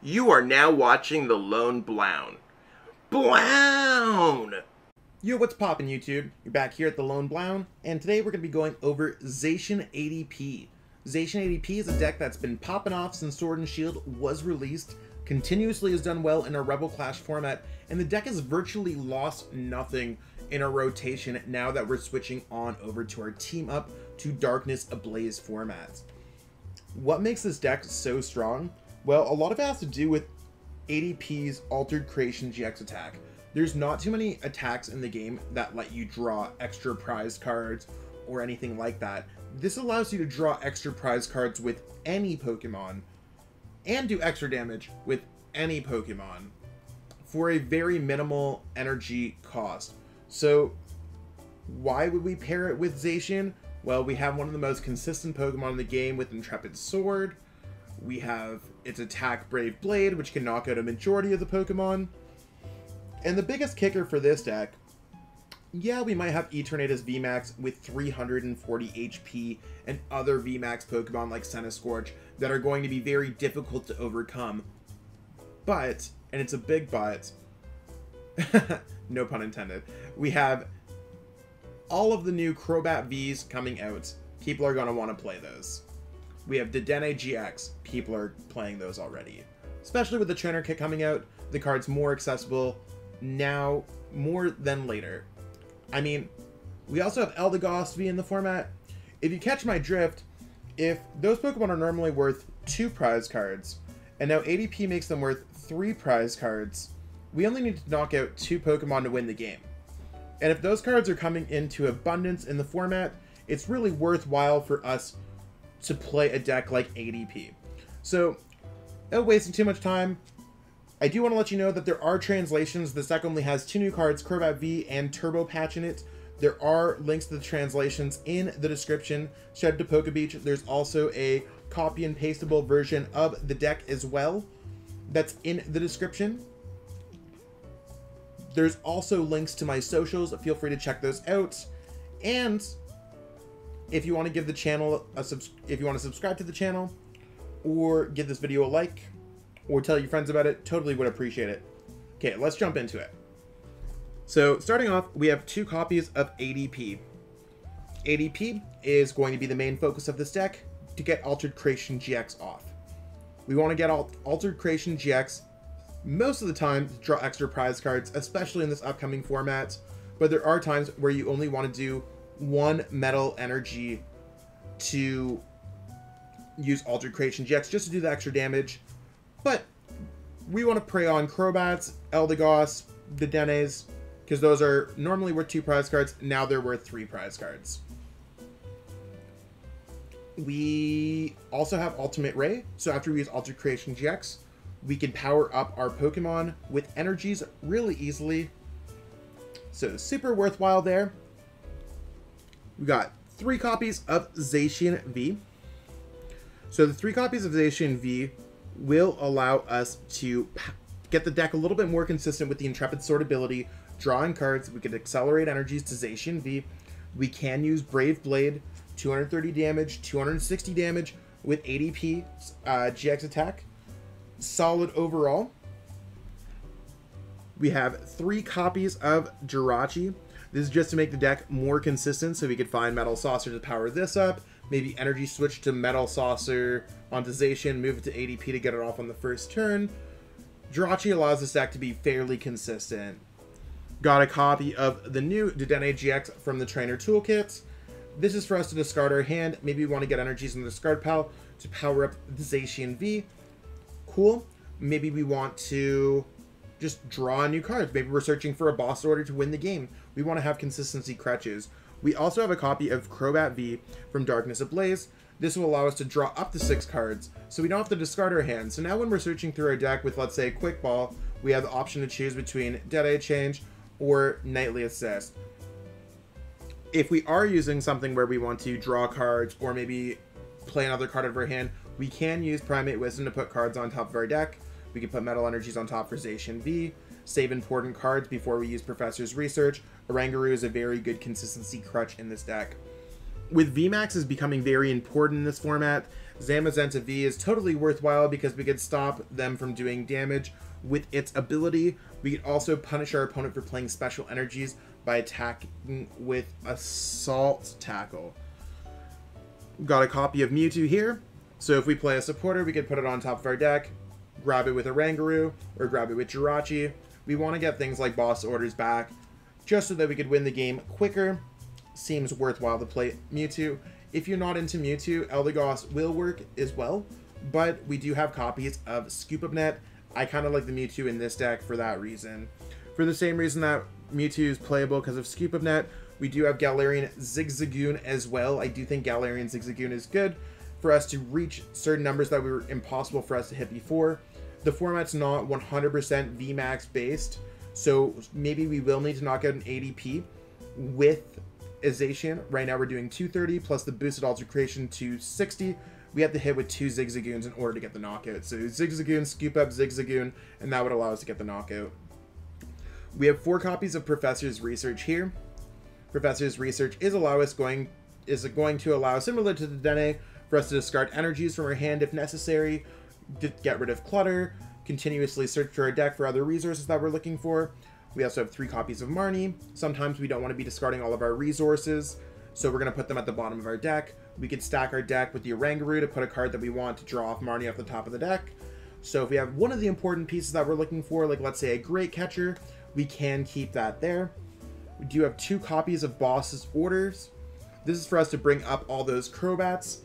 You are now watching The Lone Blown. Blown! Yo, what's poppin' YouTube? You're back here at The Lone Blown, and today we're going to be going over Zacian ADP. Zacian ADP is a deck that's been popping off since Sword and Shield was released, continuously has done well in a Rebel Clash format, and the deck has virtually lost nothing in our rotation now that we're switching on over to our Team Up to Darkness Ablaze formats. What makes this deck so strong? Well, a lot of it has to do with ADP's Altered Creation GX attack. There's not too many attacks in the game that let you draw extra prize cards or anything like that. This allows you to draw extra prize cards with any Pokemon and do extra damage with any Pokemon for a very minimal energy cost. So why would we pair it with Zacian? Well, we have one of the most consistent Pokemon in the game with Intrepid Sword. We have its attack Brave Blade, which can knock out a majority of the Pokemon. And the biggest kicker for this deck, yeah, we might have Eternatus VMAX with 340 HP and other VMAX Pokemon like Centiskorch that are going to be very difficult to overcome. But, and it's a big but, no pun intended, we have all of the new Crobat Vs coming out. People are going to want to play those. We have Dedenne-GX. People are playing those already. Especially with the trainer kit coming out, the card's more accessible now more than later. I mean, we also have Eldegoss V in the format. If you catch my drift, if those Pokemon are normally worth 2 prize cards, and now ADP makes them worth 3 prize cards, we only need to knock out 2 Pokemon to win the game. And if those cards are coming into abundance in the format, it's really worthwhile for us to play a deck like ADP. So, without wasting too much time, I do want to let you know that there are translations. This deck only has 2 new cards, Crobat V and Turbo Patch in it. There are links to the translations in the description. Shout out to Pokebeach. There's also a copy and pastable version of the deck as well that's in the description. There's also links to my socials. Feel free to check those out. And if you want to give the channel if you want to subscribe to the channel, or give this video a like, or tell your friends about it, totally would appreciate it. Okay, let's jump into it. So starting off, we have 2 copies of ADP. ADP is going to be the main focus of this deck to get Altered Creation GX off. We want to get Altered Creation GX most of the time to draw extra prize cards, especially in this upcoming format, but there are times where you only want to do 1 metal energy to use Altered Creation GX just to do the extra damage. But we want to prey on Crobats, Eldegoss, Dedennes, because those are normally worth 2 prize cards. Now they're worth 3 prize cards. We also have Ultimate Ray, so after we use Altered Creation GX, we can power up our Pokemon with energies really easily. So super worthwhile there. We got 3 copies of Zacian V. So the 3 copies of Zacian V will allow us to get the deck a little bit more consistent with the Intrepid Sword ability, drawing cards. We could accelerate energies to Zacian V. We can use Brave Blade, 230 damage, 260 damage with ADP GX attack. Solid overall. We have 3 copies of Jirachi. This is just to make the deck more consistent, so we could find Metal Saucer to power this up, maybe Energy Switch to Metal Saucer onto Zacian, move it to ADP to get it off on the first turn. Jirachi allows this deck to be fairly consistent. Got a copy of the new Dedenne-GX from the Trainer Toolkit. This is for us to discard our hand. Maybe we want to get energies in the discard pile to power up the Zacian V. Cool. Maybe we want to just draw new cards. Maybe we're searching for a boss order to win the game. We want to have consistency crutches. We also have a copy of Crobat V from Darkness Ablaze. This will allow us to draw up to 6 cards, so we don't have to discard our hand. So now when we're searching through our deck with, let's say, Quick Ball, we have the option to choose between Dead-Eye Change or Nightly Assist. If we are using something where we want to draw cards or maybe play another card out of our hand, we can use Primate Wisdom to put cards on top of our deck. We can put Metal Energies on top for Zacian V, save important cards before we use Professor's Research. Oranguru is a very good consistency crutch in this deck. With VMAX is becoming very important in this format, Zamazenta V is totally worthwhile because we could stop them from doing damage with its ability. We could also punish our opponent for playing special energies by attacking with Assault Tackle. Got a copy of Mewtwo here, so if we play a supporter, we could put it on top of our deck, grab it with Oranguru, or grab it with Jirachi. We want to get things like boss orders back, just so that we could win the game quicker. Seems worthwhile to play Mewtwo. If you're not into Mewtwo, Eldegoss will work as well, but we do have copies of Scoop Up Net. I kind of like the Mewtwo in this deck for that reason. For the same reason that Mewtwo is playable because of Scoop Up Net, we do have Galarian Zigzagoon as well. I do think Galarian Zigzagoon is good for us to reach certain numbers that were impossible for us to hit before. The format's not 100% VMAX based, so maybe we will need to knock out an ADP with a Zacian. Right now we're doing 230 plus the boosted altercation 260. We have to hit with 2 Zigzagoons in order to get the knockout. So Zigzagoon, Scoop Up, Zigzagoon, and that would allow us to get the knockout. We have 4 copies of Professor's Research here. Professor's Research is going to allow, similar to the Dedenne, for us to discard energies from our hand if necessary, get rid of clutter, continuously search through our deck for other resources that we're looking for. We also have 3 copies of Marnie. Sometimes we don't want to be discarding all of our resources, so we're going to put them at the bottom of our deck. We could stack our deck with the Oranguru to put a card that we want to draw off Marnie off the top of the deck. So if we have one of the important pieces that we're looking for, like let's say a Great Catcher, we can keep that there. We do have 2 copies of Boss's Orders. This is for us to bring up all those Crobats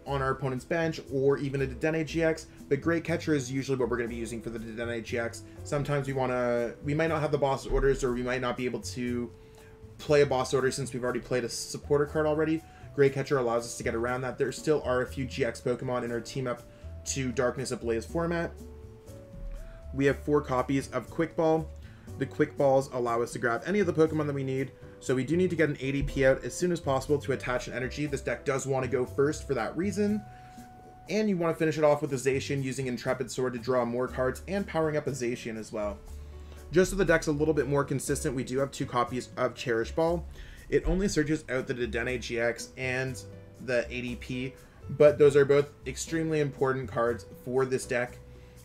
on our opponent's bench, or even a Dedenne-GX, but Great Catcher is usually what we're going to be using for the Dedenne-GX. Sometimes we might not have the Boss Orders, or we might not be able to play a Boss Order since we've already played a supporter card already. Great Catcher allows us to get around that. There still are a few GX Pokemon in our Team Up to Darkness Ablaze format. We have 4 copies of Quick Ball. The Quick Balls allow us to grab any of the Pokemon that we need, so we do need to get an ADP out as soon as possible to attach an energy. This deck does want to go first for that reason, and you want to finish it off with a Zacian using Intrepid Sword to draw more cards and powering up a Zacian as well. Just so the deck's a little bit more consistent, we do have 2 copies of Cherish Ball. It only searches out the Dedenne-GX and the ADP, but those are both extremely important cards for this deck.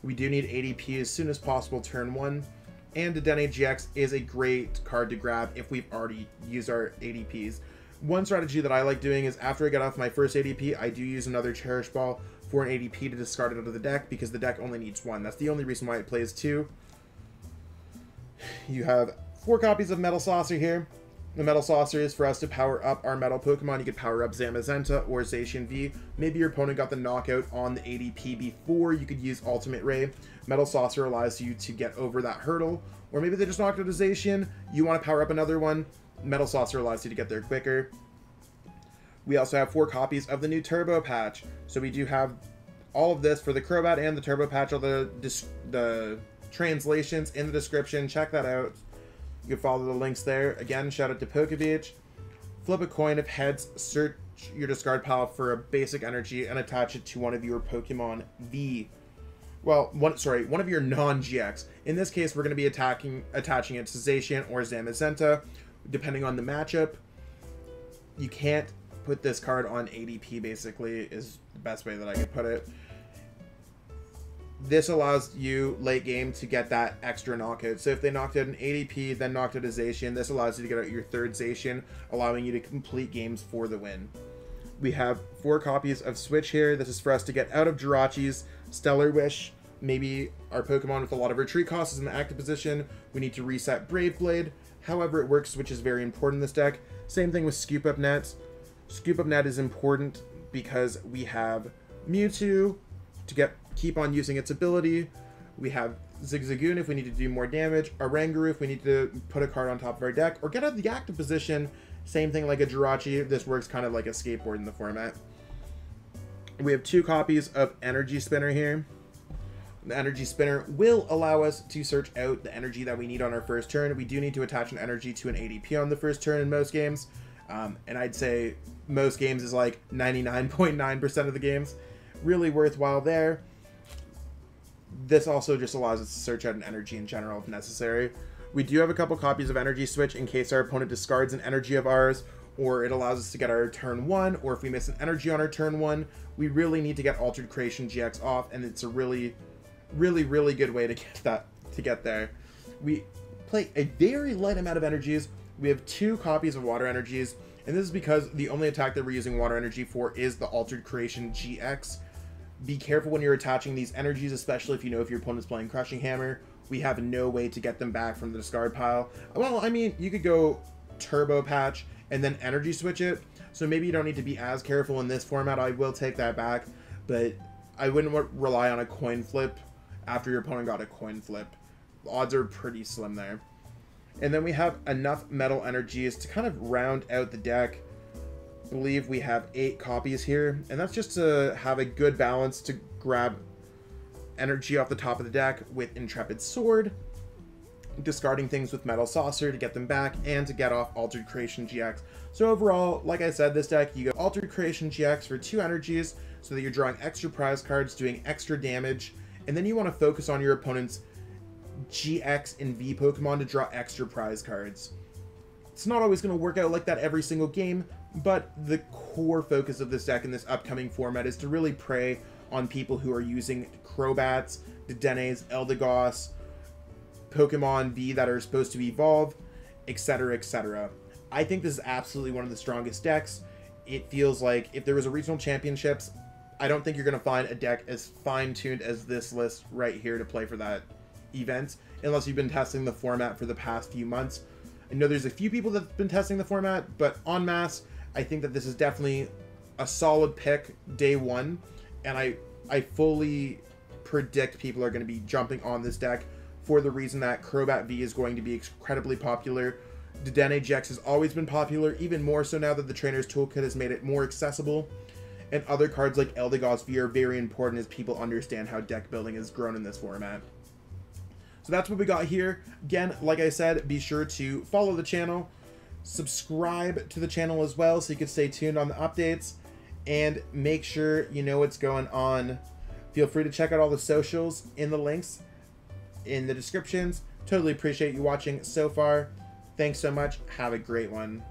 We do need ADP as soon as possible turn 1, and Dedenne-GX is a great card to grab if we've already used our ADPs. One strategy that I like doing is after I get off my first ADP, I do use another Cherish Ball for an ADP to discard it out of the deck because the deck only needs 1. That's the only reason why it plays 2. You have 4 copies of Metal Saucer here. The Metal Saucer is for us to power up our Metal Pokemon. You could power up Zamazenta or Zacian V. Maybe your opponent got the knockout on the ADP before you could use Ultimate Ray. Metal Saucer allows you to get over that hurdle. Or maybe they just knocked out a Zacian. You want to power up another one. Metal Saucer allows you to get there quicker. We also have 4 copies of the new Turbo Patch. So we do have all of this for the Crobat and the Turbo Patch. All the translations in the description. Check that out. You can follow the links there. Again, shout out to Pokebeach. Flip a coin. If heads, search your discard pile for a basic energy and attach it to one of your Pokemon V. Well, one of your non-GX. In this case, we're going to be attaching it to Zacian or Zamazenta, depending on the matchup. You can't put this card on ADP, basically, is the best way that I could put it. This allows you late game to get that extra knockout. So if they knocked out an ADP, then knocked out a Zacian, this allows you to get out your 3rd Zacian, allowing you to complete games for the win. We have 4 copies of Switch here. This is for us to get out of Jirachi's Stellar Wish. Maybe our Pokemon with a lot of retreat costs is in the active position. We need to reset Brave Blade. However it works, Switch is very important in this deck. Same thing with Scoop Up Net. Scoop Up Net is important because we have Mewtwo to keep on using its ability. We have Zigzagoon if we need to do more damage, Oranguru if we need to put a card on top of our deck, or get out of the active position. Same thing like a Jirachi. This works kind of like a skateboard in the format. We have 2 copies of Energy Spinner here. The Energy Spinner will allow us to search out the energy that we need on our first turn. We do need to attach an energy to an ADP on the first turn in most games. And I'd say most games is like 99.9% of the games. Really worthwhile there. This also just allows us to search out an energy in general if necessary. We do have a couple copies of Energy Switch in case our opponent discards an energy of ours, or it allows us to get our turn 1, or if we miss an energy on our turn 1, we really need to get Altered Creation GX off, and it's a really good way to get there. We play a very light amount of energies. We have 2 copies of water energies, and this is because the only attack that we're using water energy for is the Altered Creation GX. Be careful when you're attaching these energies, especially if you know if your opponent's playing Crushing Hammer. We have no way to get them back from the discard pile. Well, I mean, you could go Turbo Patch and then Energy Switch it, so maybe you don't need to be as careful in this format. I will take that back, but I wouldn't rely on a coin flip after your opponent got a coin flip. The odds are pretty slim there. And then we have enough metal energies to kind of round out the deck. I believe we have 8 copies here, and that's just to have a good balance to grab energy off the top of the deck with Intrepid Sword, discarding things with Metal Saucer to get them back, and to get off Altered Creation GX. So overall, like I said, this deck, you go Altered Creation GX for 2 energies, so that you're drawing extra prize cards, doing extra damage, and then you want to focus on your opponent's GX and V Pokemon to draw extra prize cards. It's not always going to work out like that every single game, but the core focus of this deck in this upcoming format is to really prey on people who are using Crobats, Dedennes, Eldegoss, Pokemon V that are supposed to evolve, etc., etc. I think this is absolutely one of the strongest decks. It feels like if there was a regional championships, I don't think you're going to find a deck as fine-tuned as this list right here to play for that event, unless you've been testing the format for the past few months. I know there's a few people that have been testing the format, but en masse, I think that this is definitely a solid pick day 1, and I fully predict people are going to be jumping on this deck for the reason that Crobat V is going to be incredibly popular. Dedenne-GX has always been popular, even more so now that the Trainer's Toolkit has made it more accessible. And other cards like Eldegoss V are very important as people understand how deck building has grown in this format. So that's what we got here. Again, like I said, be sure to follow the channel, subscribe to the channel as well so you can stay tuned on the updates, and make sure you know what's going on. Feel free to check out all the socials in the links in the descriptions. Totally appreciate you watching so far. Thanks so much. Have a great one.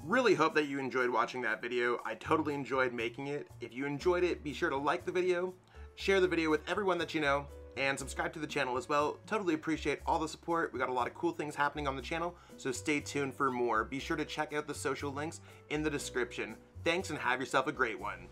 Really hope that you enjoyed watching that video. I totally enjoyed making it. If you enjoyed it, be sure to like the video, share the video with everyone that you know, and subscribe to the channel as well. Totally appreciate all the support. We got a lot of cool things happening on the channel, so stay tuned for more. Be sure to check out the social links in the description. Thanks and have yourself a great one.